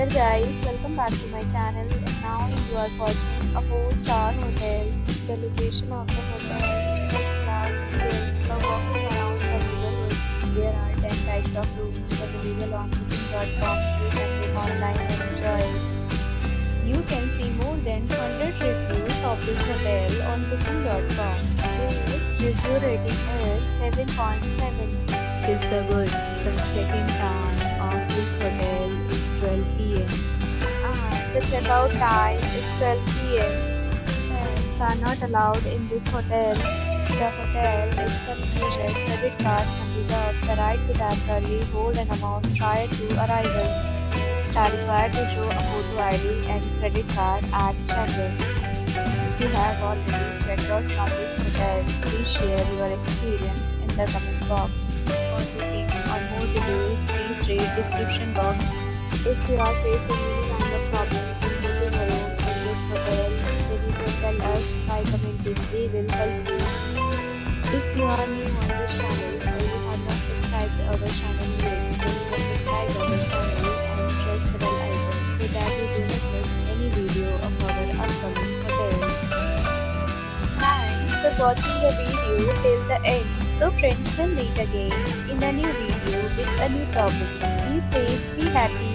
Dear guys, welcome back to my channel, and now you are watching a 4-star hotel. The location of the hotel is first class and guests love walking around the neighborhood. There are 10 types of rooms available on booking.com. You can book online and enjoy it. You can see more than 100 reviews of this hotel on booking.com. Its review rating is 7.7, which is the good. The check-in time of this hotel is 12 p.m. and the checkout time is 12 p.m. Pets are not allowed in this hotel. The hotel accepts major credit cards and reserves the right to temporarily hold an amount prior to arrival. Guests are required to show a photo ID and credit card at check-in. If you have already checked out from this hotel, please share your experience in the comment box. For booking or more details, please read description box. If you are facing any kind of problem in booking a room in this hotel, then you can tell us by commenting. We will help you. If you are new on this channel or you have not subscribed to our channel yet, then you must subscribe to our channel and press the bell icon so that you do not miss any video of our upcoming hotel. Thanks for watching the video till the end. So friends, will meet again in a new video with a new topic. Be safe, be happy.